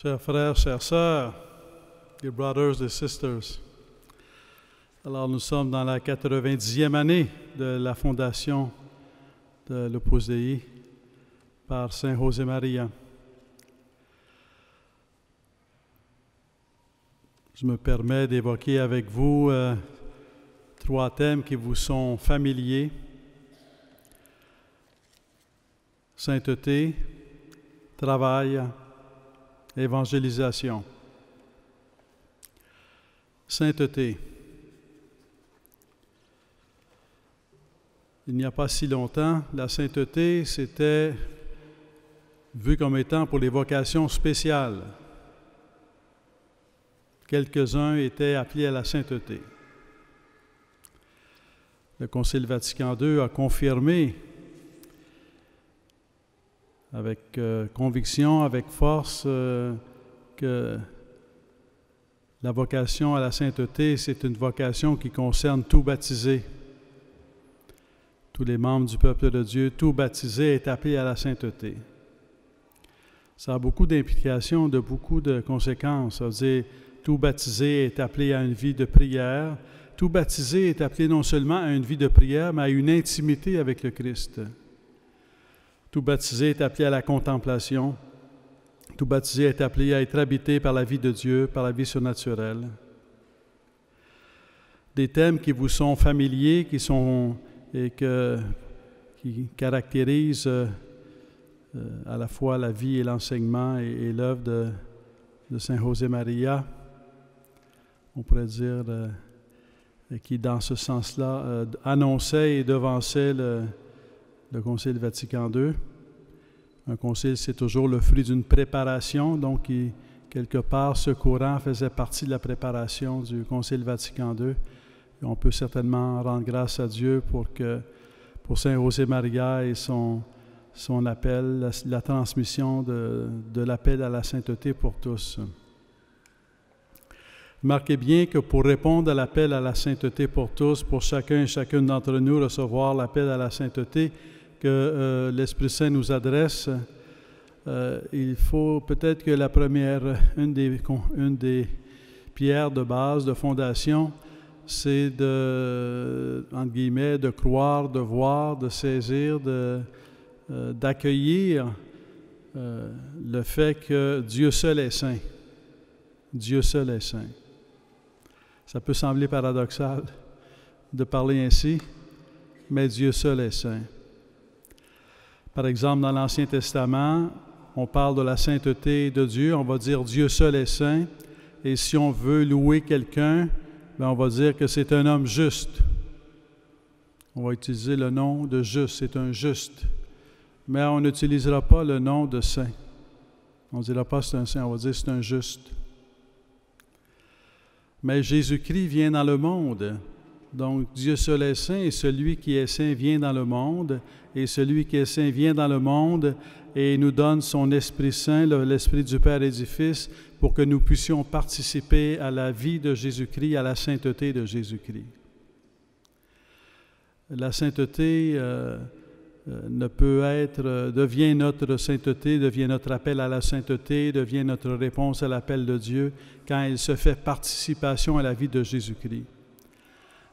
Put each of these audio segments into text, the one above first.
Chers frères, chères sœurs, dear brothers and sisters, alors nous sommes dans la 90e année de la fondation de l'Opus Dei par Saint José-Maria. Je me permets d'évoquer avec vous trois thèmes qui vous sont familiers. Sainteté, travail, évangélisation. Sainteté. Il n'y a pas si longtemps, la sainteté, c'était vu comme étant pour les vocations spéciales. Quelques-uns étaient appelés à la sainteté. Le Concile Vatican II a confirmé avec conviction, avec force, que la vocation à la sainteté, c'est une vocation qui concerne tout baptisé. Tous les membres du peuple de Dieu, tout baptisé est appelé à la sainteté. Ça a beaucoup d'implications, beaucoup de conséquences. Ça veut dire, tout baptisé est appelé à une vie de prière. Tout baptisé est appelé non seulement à une vie de prière, mais à une intimité avec le Christ. Tout baptisé est appelé à la contemplation. Tout baptisé est appelé à être habité par la vie de Dieu, par la vie surnaturelle. Des thèmes qui vous sont familiers, qui caractérisent à la fois la vie et l'enseignement et l'œuvre de Saint José-Maria, on pourrait dire, qui dans ce sens-là annonçait et devançait le Concile Vatican II. Un concile, c'est toujours le fruit d'une préparation, donc quelque part, ce courant faisait partie de la préparation du Concile Vatican II. Et on peut certainement rendre grâce à Dieu pour Saint José-Maria et son appel, la transmission de l'appel à la sainteté pour tous. Remarquez bien que pour répondre à l'appel à la sainteté pour tous, pour chacun et chacune d'entre nous recevoir l'appel à la sainteté que l'Esprit Saint nous adresse, il faut peut-être que la première, une des pierres de base, de fondation, c'est entre guillemets, de croire, de voir, de saisir, d'accueillir le fait que Dieu seul est saint. Dieu seul est saint. Ça peut sembler paradoxal de parler ainsi, mais Dieu seul est saint. Par exemple, dans l'Ancien Testament, on parle de la sainteté de Dieu, on va dire Dieu seul est saint, et si on veut louer quelqu'un, on va dire que c'est un homme juste. On va utiliser le nom de juste, c'est un juste. Mais on n'utilisera pas le nom de saint. On ne dira pas c'est un saint, on va dire c'est un juste. Mais Jésus-Christ vient dans le monde. Donc Dieu seul est saint et celui qui est saint vient dans le monde. Et celui qui est saint vient dans le monde et nous donne son Esprit Saint, l'Esprit du Père et du Fils, pour que nous puissions participer à la vie de Jésus-Christ, à la sainteté de Jésus-Christ. La sainteté devient notre sainteté, devient notre appel à la sainteté, devient notre réponse à l'appel de Dieu quand elle se fait participation à la vie de Jésus-Christ.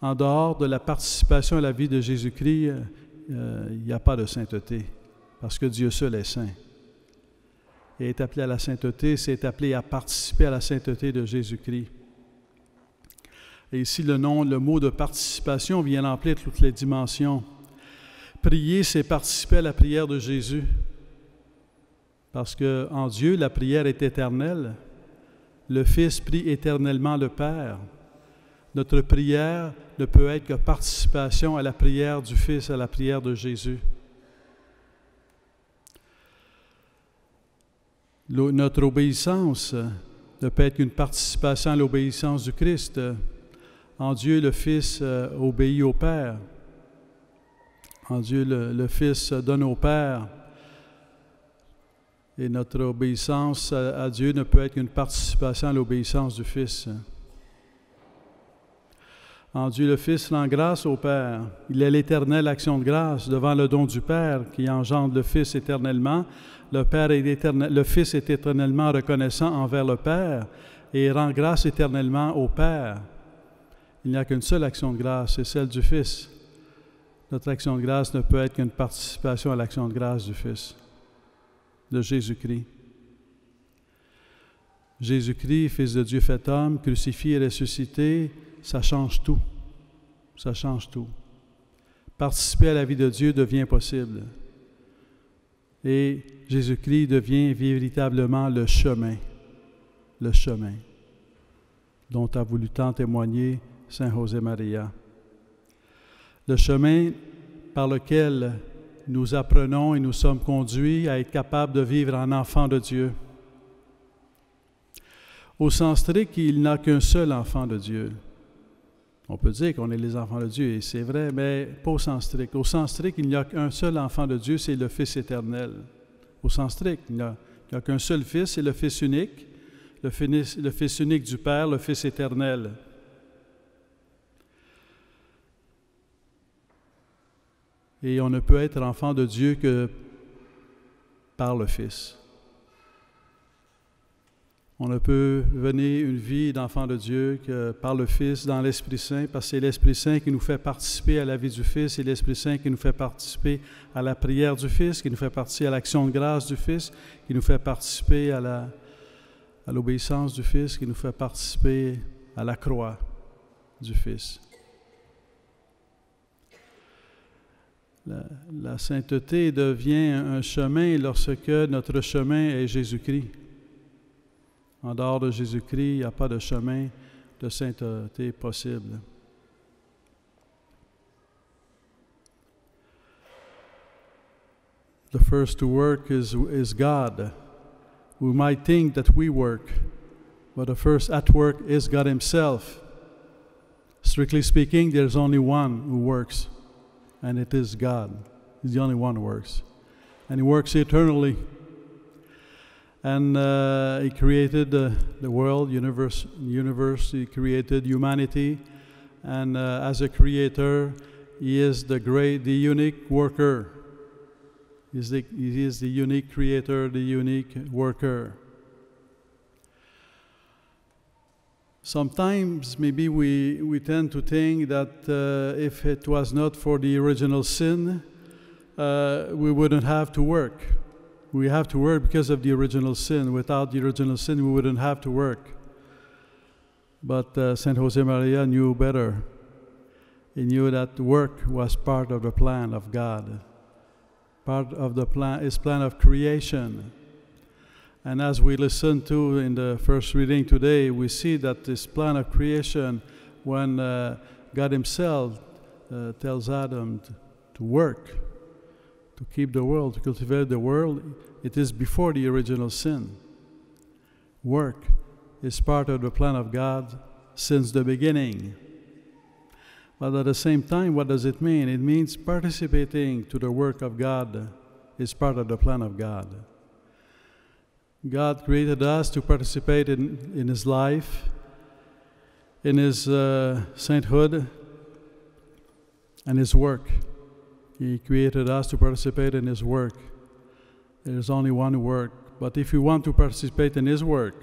En dehors de la participation à la vie de Jésus-Christ, il n'y a pas de sainteté, parce que Dieu seul est saint. Et être appelé à la sainteté, c'est appelé à participer à la sainteté de Jésus-Christ. Et ici, le mot de participation vient remplir toutes les dimensions. Prier, c'est participer à la prière de Jésus. Parce qu'en Dieu, la prière est éternelle. Le Fils prie éternellement le Père. Notre prière ne peut être que participation à la prière du Fils, à la prière de Jésus. Notre obéissance ne peut être qu'une participation à l'obéissance du Christ. En Dieu, le Fils obéit au Père. En Dieu, le Fils donne au Père. Et notre obéissance à Dieu ne peut être qu'une participation à l'obéissance du Fils. En Dieu le Fils rend grâce au Père. Il est l'éternelle action de grâce devant le don du Père qui engendre le Fils éternellement. Le Fils est éternellement reconnaissant envers le Père et rend grâce éternellement au Père. Il n'y a qu'une seule action de grâce, c'est celle du Fils. Notre action de grâce ne peut être qu'une participation à l'action de grâce du Fils, de Jésus-Christ. Jésus-Christ, Fils de Dieu fait homme, crucifié et ressuscité, ça change tout. Ça change tout. Participer à la vie de Dieu devient possible. Et Jésus-Christ devient véritablement le chemin dont a voulu tant témoigner Saint José Maria. Le chemin par lequel nous apprenons et nous sommes conduits à être capables de vivre en enfants de Dieu. Au sens strict, il n'y a qu'un seul enfant de Dieu. On peut dire qu'on est les enfants de Dieu, et c'est vrai, mais pas au sens strict. Au sens strict, il n'y a qu'un seul enfant de Dieu, c'est le Fils éternel. Au sens strict, il n'y a qu'un seul Fils, c'est le Fils unique, le Fils unique du Père, le Fils éternel. Et on ne peut être enfant de Dieu que par le Fils. On ne peut venir une vie d'enfant de Dieu que par le Fils, dans l'Esprit Saint, parce que c'est l'Esprit Saint qui nous fait participer à la vie du Fils, c'est l'Esprit Saint qui nous fait participer à la prière du Fils, qui nous fait participer à l'action de grâce du Fils, qui nous fait participer à l'obéissance du Fils, qui nous fait participer à la croix du Fils. La sainteté devient un chemin lorsque notre chemin est Jésus-Christ. En dehors de Jésus-Christ, il n'y a pas de chemin de sainteté possible. The first to work is God. We might think that we work, but the first at work is God Himself. Strictly speaking, there's only one who works, and it is God. He's the only one who works. And He works eternally. And He created the world, universe. He created humanity. And as a creator, He is the unique worker. He is the unique creator, the unique worker. Sometimes maybe we tend to think that if it was not for the original sin, we wouldn't have to work. We have to work because of the original sin. Without the original sin, we wouldn't have to work. But Saint José Maria knew better. He knew that work was part of the plan of God, part of His plan of creation. And as we listen to in the first reading today, we see that this plan of creation, when God Himself tells Adam to work, to keep the world, to cultivate the world, it is before the original sin. Work is part of the plan of God since the beginning. But at the same time, what does it mean? It means participating to the work of God is part of the plan of God. God created us to participate in His life, in His sainthood, and His work. He created us to participate in His work. There is only one work. But if you want to participate in His work,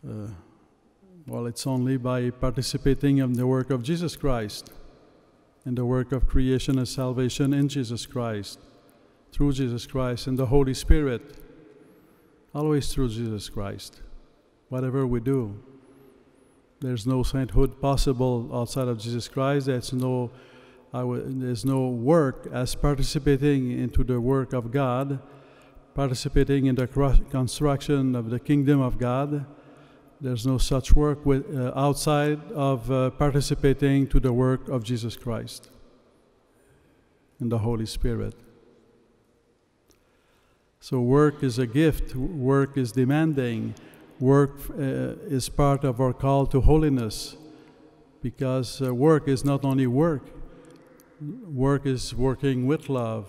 well, it's only by participating in the work of Jesus Christ, in the work of creation and salvation in Jesus Christ, through Jesus Christ and the Holy Spirit, always through Jesus Christ. Whatever we do, there's no sainthood possible outside of Jesus Christ. There's no work as participating into the work of God, participating in the construction of the kingdom of God. There's no such work outside of participating to the work of Jesus Christ and the Holy Spirit. So work is a gift, work is demanding, work is part of our call to holiness, because work is not only work, work is working with love,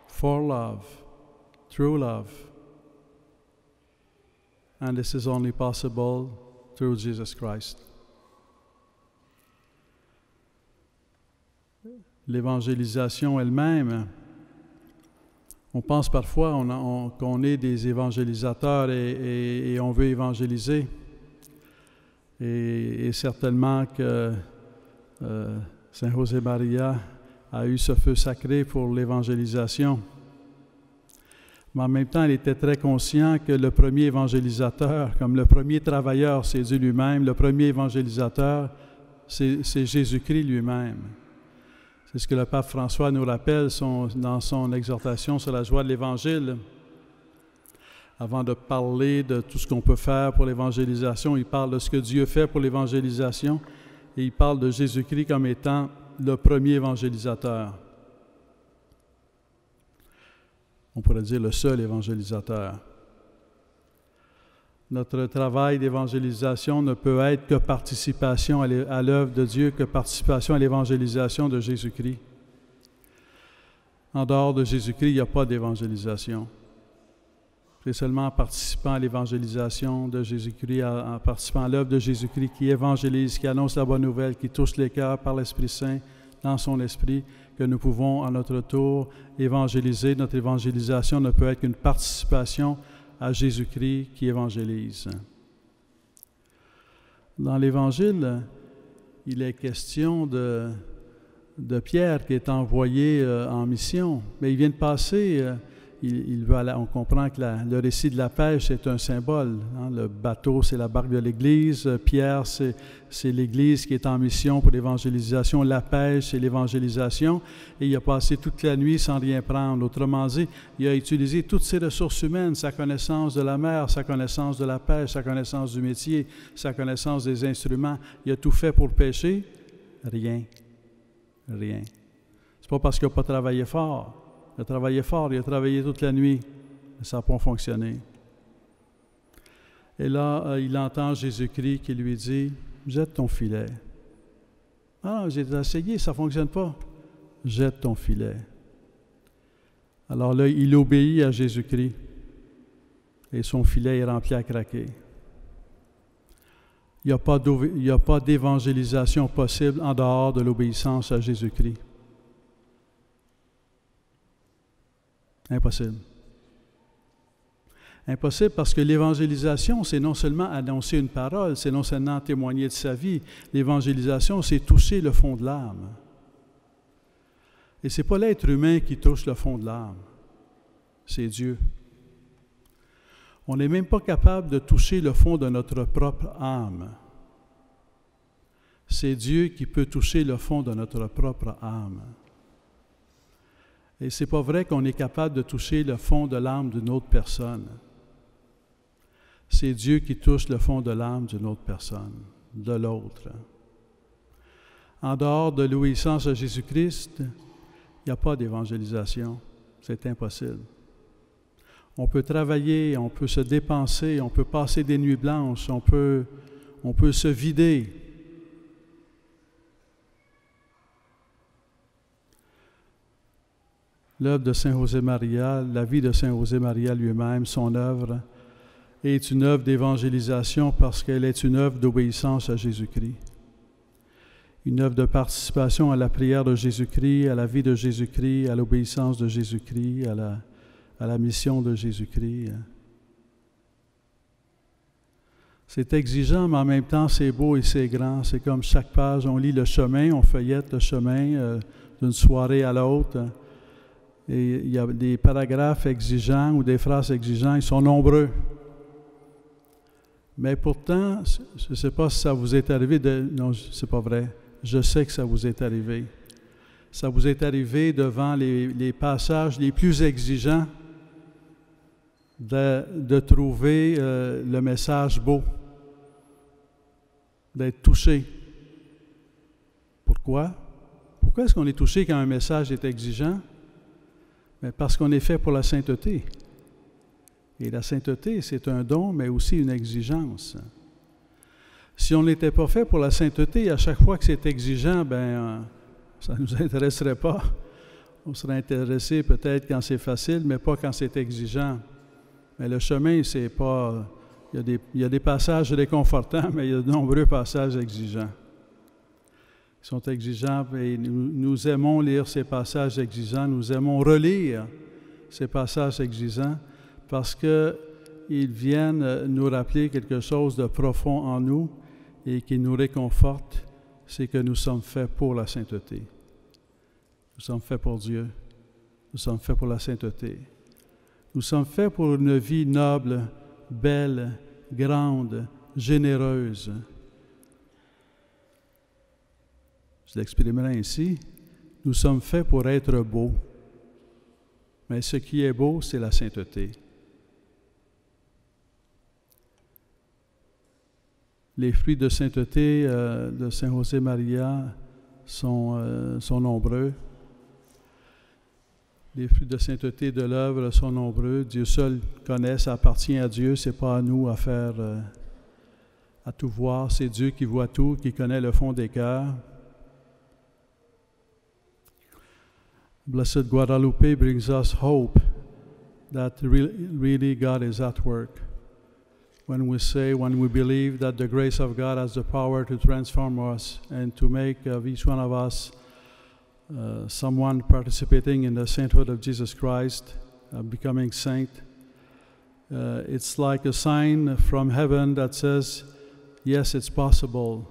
for love, through love. And this is only possible through Jesus Christ. l'évangélisation elle-même. On pense parfois qu'on est des évangélisateurs et on veut évangéliser. Et certainement que Saint José Maria a eu ce feu sacré pour l'évangélisation. Mais en même temps, il était très conscient que le premier évangélisateur, comme le premier travailleur, c'est Dieu lui-même. Le premier évangélisateur, c'est Jésus-Christ lui-même. C'est ce que le pape François nous rappelle dans son exhortation sur la joie de l'Évangile. Avant de parler de tout ce qu'on peut faire pour l'évangélisation, il parle de ce que Dieu fait pour l'évangélisation et il parle de Jésus-Christ comme étant le premier évangélisateur. On pourrait dire le seul évangélisateur. Notre travail d'évangélisation ne peut être que participation à l'œuvre de Dieu, que participation à l'évangélisation de Jésus-Christ. En dehors de Jésus-Christ, il n'y a pas d'évangélisation. C'est seulement en participant à l'évangélisation de Jésus-Christ, en participant à l'œuvre de Jésus-Christ qui évangélise, qui annonce la bonne nouvelle, qui touche les cœurs par l'Esprit Saint, dans son esprit, que nous pouvons à notre tour évangéliser. Notre évangélisation ne peut être qu'une participation à Jésus-Christ qui évangélise. Dans l'Évangile, il est question de Pierre qui est envoyé en mission, mais il vient de passer, on comprend que le récit de la pêche est un symbole. Hein? Le bateau, c'est la barque de l'Église. Pierre, c'est l'Église qui est en mission pour l'évangélisation. La pêche, c'est l'évangélisation. Et il a passé toute la nuit sans rien prendre. Autrement dit, il a utilisé toutes ses ressources humaines, sa connaissance de la mer, sa connaissance de la pêche, sa connaissance du métier, sa connaissance des instruments. Il a tout fait pour pêcher. Rien. C'est pas parce qu'il n'a pas travaillé fort. Il a travaillé fort, il a travaillé toute la nuit, mais ça n'a pas fonctionné. Et là, il entend Jésus-Christ qui lui dit « Jette ton filet. » « Ah, j'ai essayé, ça ne fonctionne pas. »« Jette ton filet. » Alors là, il obéit à Jésus-Christ et son filet est rempli à craquer. Il n'y a pas d'évangélisation possible en dehors de l'obéissance à Jésus-Christ. Impossible. Impossible parce que l'évangélisation, c'est non seulement annoncer une parole, c'est non seulement témoigner de sa vie. L'évangélisation, c'est toucher le fond de l'âme. Et ce n'est pas l'être humain qui touche le fond de l'âme, c'est Dieu. On n'est même pas capable de toucher le fond de notre propre âme. C'est Dieu qui peut toucher le fond de notre propre âme. Et ce n'est pas vrai qu'on est capable de toucher le fond de l'âme d'une autre personne. C'est Dieu qui touche le fond de l'âme d'une autre personne, de l'autre. En dehors de l'obéissance à Jésus-Christ, il n'y a pas d'évangélisation. C'est impossible. On peut travailler, on peut se dépenser, on peut passer des nuits blanches, on peut se vider. L'œuvre de Saint José Maria, la vie de Saint José Maria lui-même, son œuvre, est une œuvre d'évangélisation parce qu'elle est une œuvre d'obéissance à Jésus-Christ. Une œuvre de participation à la prière de Jésus-Christ, à la vie de Jésus-Christ, à l'obéissance de Jésus-Christ, à la mission de Jésus-Christ. C'est exigeant, mais en même temps, c'est beau et c'est grand. C'est comme chaque page, on lit le chemin, on feuillette le chemin d'une soirée à l'autre. Et il y a des paragraphes exigeants ou des phrases exigeantes, ils sont nombreux. Mais pourtant, je ne sais pas si ça vous est arrivé non, c'est pas vrai. Je sais que ça vous est arrivé. Ça vous est arrivé devant les passages les plus exigeants de trouver le message beau, d'être touché. Pourquoi? Pourquoi est-ce qu'on est touché quand un message est exigeant? Mais parce qu'on est fait pour la sainteté. Et la sainteté, c'est un don, mais aussi une exigence. Si on n'était pas fait pour la sainteté, à chaque fois que c'est exigeant, ça ne nous intéresserait pas. On serait intéressé peut-être quand c'est facile, mais pas quand c'est exigeant. Mais le chemin, c'est pas... Il y a des passages réconfortants, mais il y a de nombreux passages exigeants. Ils sont exigeants et nous aimons lire ces passages exigeants, nous aimons relire ces passages exigeants parce qu'ils viennent nous rappeler quelque chose de profond en nous et qui nous réconforte, c'est que nous sommes faits pour la sainteté. Nous sommes faits pour Dieu. Nous sommes faits pour la sainteté. Nous sommes faits pour une vie noble, belle, grande, généreuse. Je l'exprimerai ainsi. Nous sommes faits pour être beaux. Mais ce qui est beau, c'est la sainteté. Les fruits de sainteté de Saint José Maria sont nombreux. Les fruits de sainteté de l'œuvre sont nombreux. Dieu seul connaît, ça appartient à Dieu, ce n'est pas à nous à faire, à tout voir. C'est Dieu qui voit tout, qui connaît le fond des cœurs. Blessed Guadalupe brings us hope that really God is at work. When we believe that the grace of God has the power to transform us and to make of each one of us someone participating in the sainthood of Jesus Christ, becoming saint, it's like a sign from heaven that says, yes, it's possible,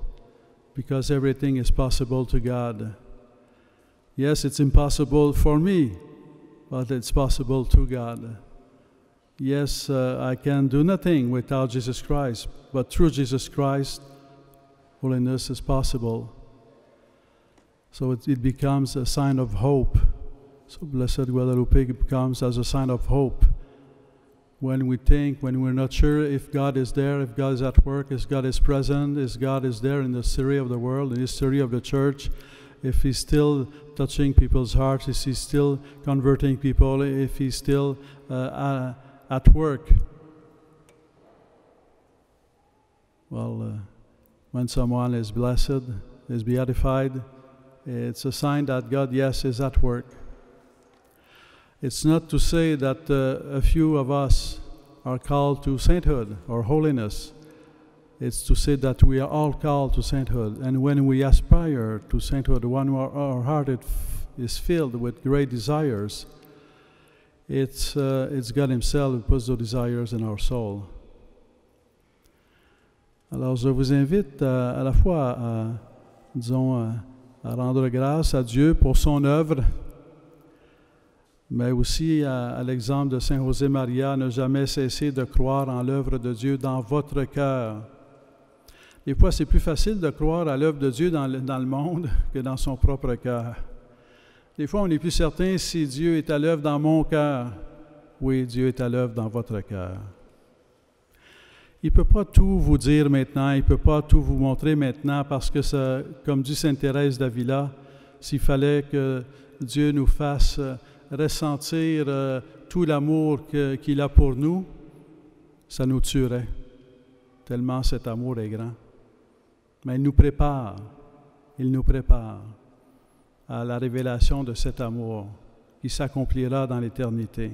because everything is possible to God. Yes, it's impossible for me, but it's possible to God. Yes, I can do nothing without Jesus Christ, but through Jesus Christ, holiness is possible. So it becomes a sign of hope. So Blessed Guadalupe becomes as a sign of hope. When we're not sure if God is there, if God is at work, if God is present, if God is there in the history of the world, in the history of the church, if He's still touching people's hearts, if He's still converting people, if He's still at work. Well, when someone is blessed, is beatified, it's a sign that God, yes, is at work. It's not to say that a few of us are called to sainthood or holiness. It's to say that we are all called to sainthood. And when we aspire to sainthood, when our heart is filled with great desires, it's God Himself who puts those desires in our soul. Alors, je vous invite à la fois à rendre grâce à Dieu pour son œuvre, mais aussi à l'exemple de Saint José Maria, ne jamais cesser de croire en l'œuvre de Dieu dans votre cœur. Des fois, c'est plus facile de croire à l'œuvre de Dieu dans le monde que dans son propre cœur. Des fois, on n'est plus certain si Dieu est à l'œuvre dans mon cœur. Oui, Dieu est à l'œuvre dans votre cœur. Il ne peut pas tout vous dire maintenant, il ne peut pas tout vous montrer maintenant, parce que, ça, comme dit Sainte Thérèse d'Avila, s'il fallait que Dieu nous fasse ressentir tout l'amour qu'il a pour nous, ça nous tuerait, tellement cet amour est grand. Mais il nous prépare à la révélation de cet amour qui s'accomplira dans l'éternité.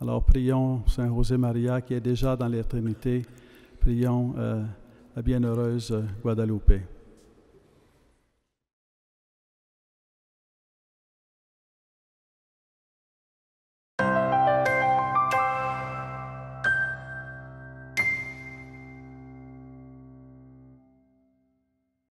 Alors prions Saint José Maria qui est déjà dans l'éternité, prions la bienheureuse Guadalupe.